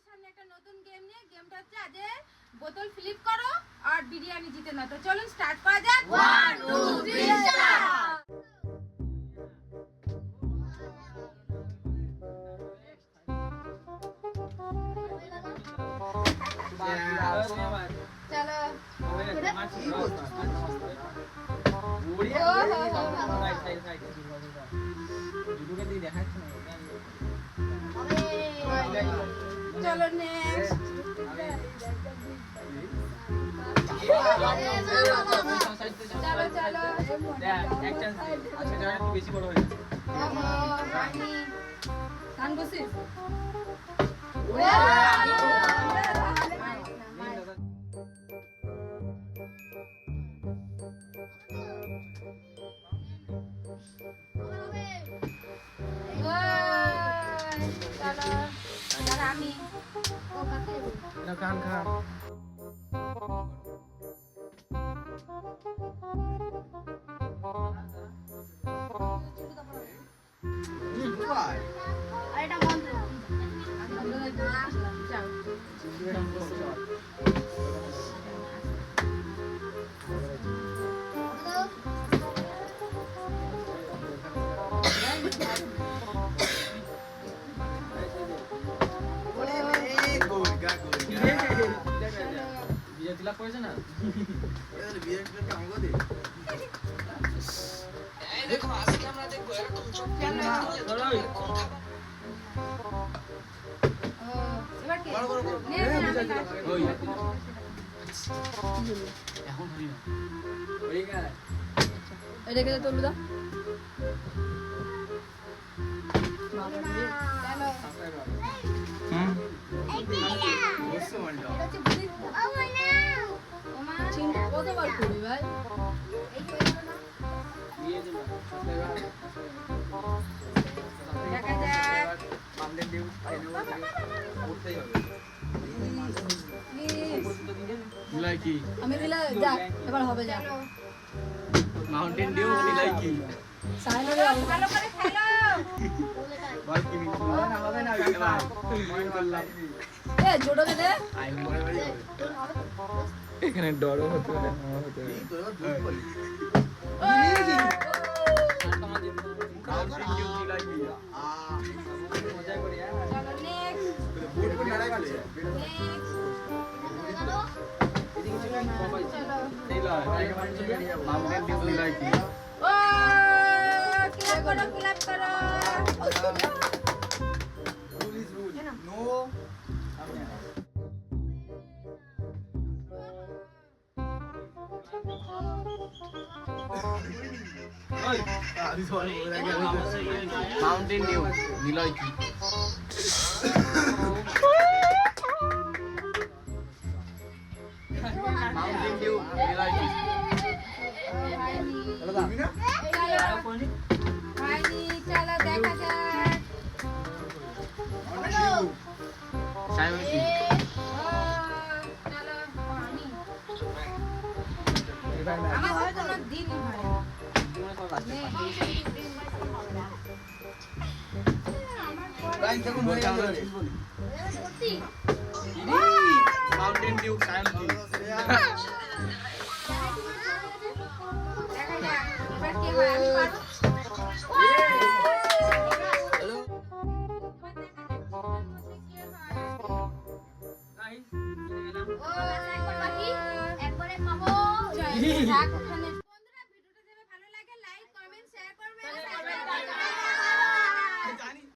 সামনে একটা নতুন গেম নিয়ে, গেমটা হচ্ছে আজ বোতল ফ্লিপ করো আর বিরিয়ানি জিতে নাও। তো চলুন স্টার্ট করা যাক। 1 2 3 স্টার্ট। চলো নেক্সট। চলো চলো এক চান্স আচ্ছা যারা একটু বেশি বড় হয়ে আমি গান বসিস। আমি না কান খা বিজয় করেছে না দেখো আজকে আমরা দেখবো এরকম চমৎকার এবার কে ওই এখন হই না ওই গা এটাকে তো তুলু দাও। কতবার করবি ভাই? দেখা যাক। লাইকি আমি দিলে যাক, এবার হবে যাক। মাউন্টেন ডিউ লাইকি ভালো করে খেলো। বল কি মিস না হবে না এবার মনে করলাম এ জোড়োকে দে। আই মনে করি এখানে ডরও হতে পারে না হতে পারে মাউন্টেন ডিউ লাইকি মজা করি চলো নেক্সট। মাউন্টেন ডিউ লাইকি ও ক্লাপ করো ক্লাপ করো। মাউন্টেন ডিউ নিলয় কি মাউন্টেন ডিউ নিলয় কি হয়নি, চলো দেখা যাক। সাইমন কি চলো আমি আমার হয় কোনো দিনই হয় না। মাউন্টেন ডিউ সাইমন কি দেখা যাক এবার কে হয়। আমি পারবো। ও একবার বাকি একবারে পাবো।